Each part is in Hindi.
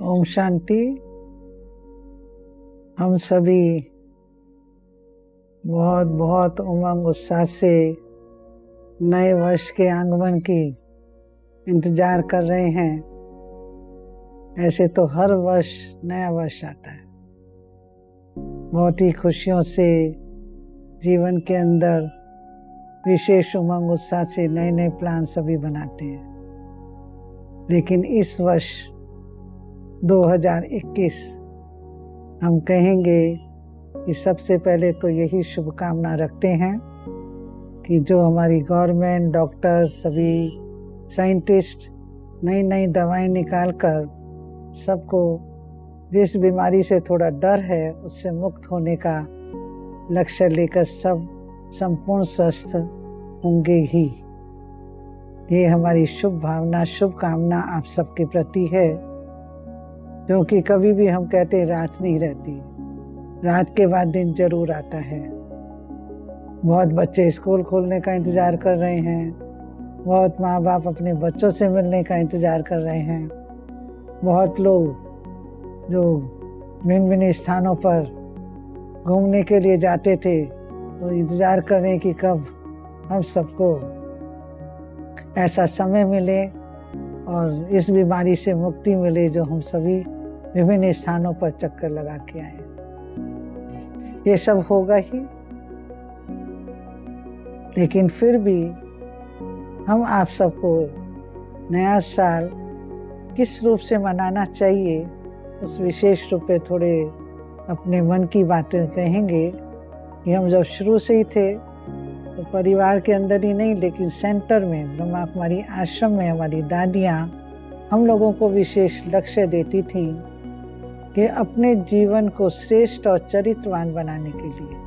ओम शांति। हम सभी बहुत बहुत उमंग उत्साह से नए वर्ष के आगमन की इंतजार कर रहे हैं। ऐसे तो हर वर्ष नया वर्ष आता है। बहुत ही खुशियों से जीवन के अंदर विशेष उमंग उत्साह से नए नए प्लान सभी बनाते हैं। लेकिन इस वर्ष 2021 हम कहेंगे कि सबसे पहले तो यही शुभकामना रखते हैं कि जो हमारी गवर्नमेंट, डॉक्टर, सभी साइंटिस्ट नई नई दवाएं निकाल कर सबको जिस बीमारी से थोड़ा डर है उससे मुक्त होने का लक्ष्य लेकर सब संपूर्ण स्वस्थ होंगे ही। ये हमारी शुभ भावना, शुभकामना आप सबके प्रति है। क्योंकि कभी भी हम कहते हैं रात नहीं रहती, रात के बाद दिन जरूर आता है। बहुत बच्चे स्कूल खोलने का इंतजार कर रहे हैं, बहुत माँ बाप अपने बच्चों से मिलने का इंतजार कर रहे हैं, बहुत लोग जो भिन्न भिन्न स्थानों पर घूमने के लिए जाते थे तो इंतजार कर रहे हैं कि कब हम सबको ऐसा समय मिले और इस बीमारी से मुक्ति मिले जो हम सभी विभिन्न स्थानों पर चक्कर लगा के आए। ये सब होगा ही, लेकिन फिर भी हम आप सबको नया साल किस रूप से मनाना चाहिए उस विशेष रूप पे थोड़े अपने मन की बातें कहेंगे। कि हम जब शुरू से ही थे तो परिवार के अंदर ही नहीं, लेकिन सेंटर में ब्रह्मा कुमारी आश्रम में हमारी दादियाँ हम लोगों को विशेष लक्ष्य देती थी कि अपने जीवन को श्रेष्ठ और चरित्रवान बनाने के लिए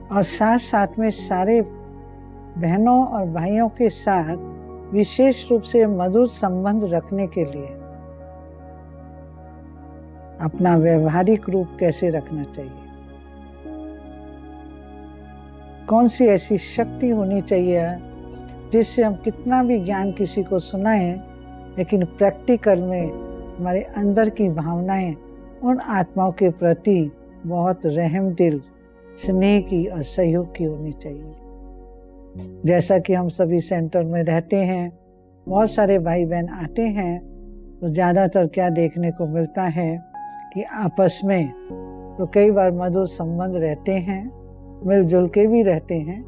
और साथ साथ में सारे बहनों और भाइयों के साथ विशेष रूप से मधुर संबंध रखने के लिए अपना व्यवहारिक रूप कैसे रखना चाहिए, कौन सी ऐसी शक्ति होनी चाहिए जिससे हम कितना भी ज्ञान किसी को सुनाएं लेकिन प्रैक्टिकल में हमारे अंदर की भावनाएं उन आत्माओं के प्रति बहुत रहम दिल, स्नेह की और सहयोग की होनी चाहिए। जैसा कि हम सभी सेंटर में रहते हैं, बहुत सारे भाई बहन आते हैं तो ज़्यादातर क्या देखने को मिलता है कि आपस में तो कई बार मधुर संबंध रहते हैं, मिलजुल के भी रहते हैं,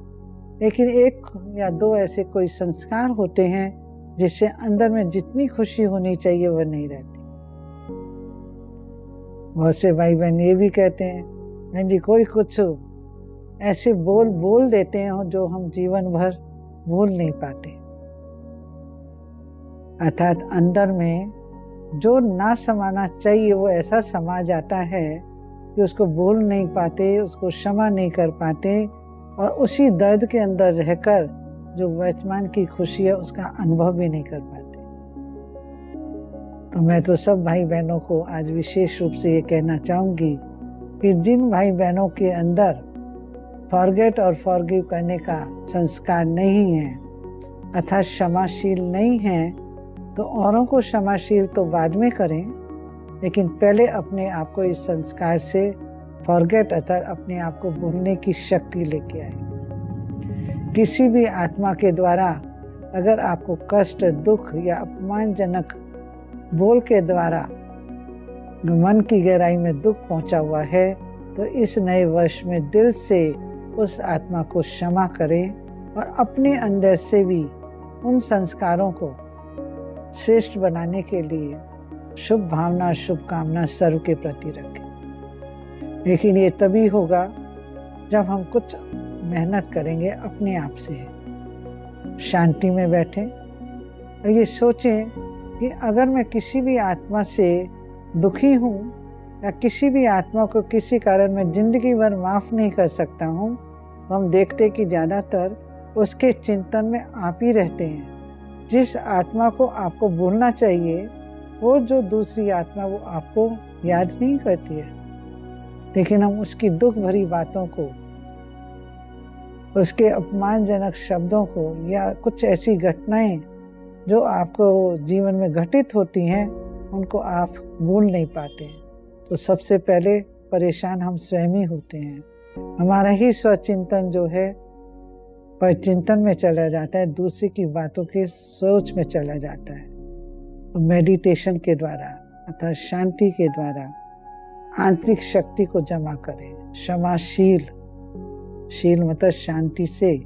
लेकिन एक या दो ऐसे कोई संस्कार होते हैं जिससे अंदर में जितनी खुशी होनी चाहिए वह नहीं रहती। बहुत से भाई बहन ये भी कहते हैं, बहन जी कोई कुछ ऐसे बोल देते हैं जो हम जीवन भर भूल नहीं पाते। अर्थात अंदर में जो ना समाना चाहिए वो ऐसा समा जाता है कि उसको भूल नहीं पाते, उसको क्षमा नहीं कर पाते और उसी दर्द के अंदर रहकर जो वर्तमान की खुशी है उसका अनुभव भी नहीं कर पाते। तो मैं तो सब भाई बहनों को आज विशेष रूप से ये कहना चाहूँगी कि जिन भाई बहनों के अंदर फॉरगेट और फॉरगिव करने का संस्कार नहीं है अर्थात क्षमाशील नहीं है, तो औरों को क्षमाशील तो बाद में करें, लेकिन पहले अपने आप को इस संस्कार से फॉरगेट अर्थात अपने आप को भूलने की शक्ति लेके आए। किसी भी आत्मा के द्वारा अगर आपको कष्ट, दुख या अपमानजनक बोल के द्वारा मन की गहराई में दुख पहुंचा हुआ है तो इस नए वर्ष में दिल से उस आत्मा को क्षमा करें और अपने अंदर से भी उन संस्कारों को श्रेष्ठ बनाने के लिए शुभ भावना, शुभकामना सर्व के प्रति रखें। लेकिन ये तभी होगा जब हम कुछ मेहनत करेंगे, अपने आप से शांति में बैठें और ये सोचें कि अगर मैं किसी भी आत्मा से दुखी हूँ या किसी भी आत्मा को किसी कारण मैं जिंदगी भर माफ़ नहीं कर सकता हूँ, तो हम देखते कि ज़्यादातर उसके चिंतन में आप ही रहते हैं। जिस आत्मा को आपको भूलना चाहिए वो जो दूसरी आत्मा वो आपको याद नहीं करती है, लेकिन हम उसकी दुख भरी बातों को, उसके अपमानजनक शब्दों को या कुछ ऐसी घटनाएं जो आपको जीवन में घटित होती हैं उनको आप भूल नहीं पाते, तो सबसे पहले परेशान हम स्वयं ही होते हैं। हमारा ही स्वचिंतन जो है पर चिंतन में चला जाता है, दूसरे की बातों के सोच में चला जाता है। तो मेडिटेशन के द्वारा अर्थात शांति के द्वारा आंतरिक शक्ति को जमा करें। क्षमाशील, शील मतलब शांति से,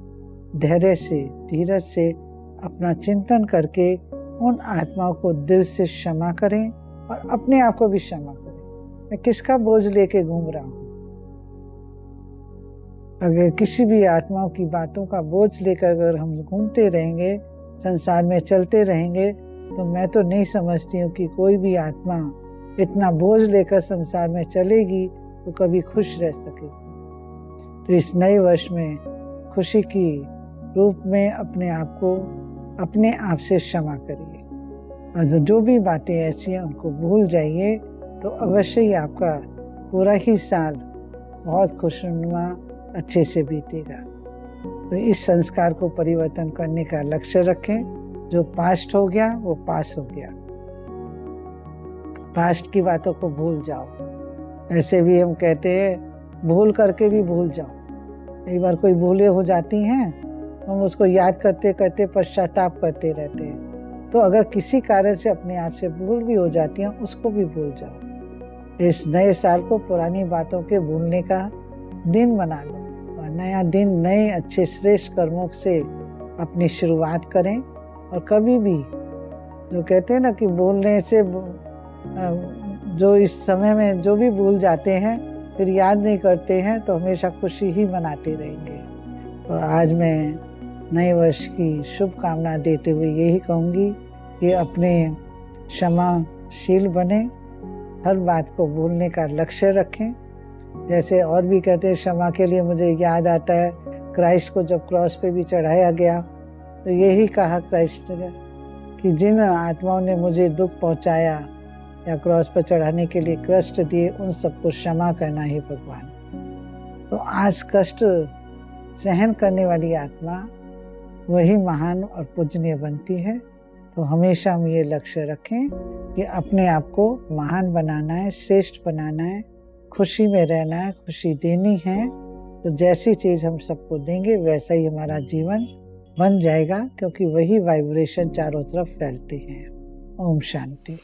धैर्य से, धीरज से अपना चिंतन करके उन आत्माओं को दिल से क्षमा करें और अपने आप को भी क्षमा करें। मैं किसका बोझ लेके घूम रहा हूँ? अगर किसी भी आत्माओं की बातों का बोझ लेकर अगर हम घूमते रहेंगे, संसार में चलते रहेंगे, तो मैं तो नहीं समझती हूँ कि कोई भी आत्मा इतना बोझ लेकर संसार में चलेगी तो कभी खुश रह सकेगी। तो इस नए वर्ष में खुशी की रूप में अपने आप को अपने आप से क्षमा करिए और जो भी बातें ऐसी हैं उनको भूल जाइए, तो अवश्य ही आपका पूरा ही साल बहुत खुशनुमा अच्छे से बीतेगा। तो इस संस्कार को परिवर्तन करने का लक्ष्य रखें। जो पास्ट हो गया वो पास हो गया, पास्ट की बातों को भूल जाओ। ऐसे भी हम कहते हैं भूल करके भी भूल जाओ। कई बार कोई भूलें हो जाती हैं, हम उसको याद करते करते पश्चाताप करते रहते हैं। तो अगर किसी कारण से अपने आप से भूल भी हो जाती हैं, उसको भी भूल जाओ। इस नए साल को पुरानी बातों के भूलने का दिन बना लो और नया दिन नए अच्छे श्रेष्ठ कर्मों से अपनी शुरुआत करें। और कभी भी जो कहते हैं ना कि भूलने से जो इस समय में जो भी भूल जाते हैं फिर याद नहीं करते हैं, तो हमेशा खुशी ही मनाते रहेंगे। तो आज मैं नए वर्ष की शुभकामना देते हुए यही कहूँगी कि अपने क्षमाशील बने, हर बात को भूलने का लक्ष्य रखें। जैसे और भी कहते हैं, क्षमा के लिए मुझे याद आता है क्राइस्ट को जब क्रॉस पे भी चढ़ाया गया तो यही कहा क्राइस्ट ने कि जिन आत्माओं ने मुझे दुख पहुंचाया या क्रॉस पर चढ़ाने के लिए कष्ट दिए, उन सबको क्षमा करना ही भगवान। तो आज कष्ट सहन करने वाली आत्मा वही महान और पूजनीय बनती है। तो हमेशा हम ये लक्ष्य रखें कि अपने आप को महान बनाना है, श्रेष्ठ बनाना है, खुशी में रहना है, खुशी देनी है। तो जैसी चीज़ हम सबको देंगे वैसा ही हमारा जीवन बन जाएगा, क्योंकि वही वाइब्रेशन चारों तरफ फैलते हैं। ओम शांति।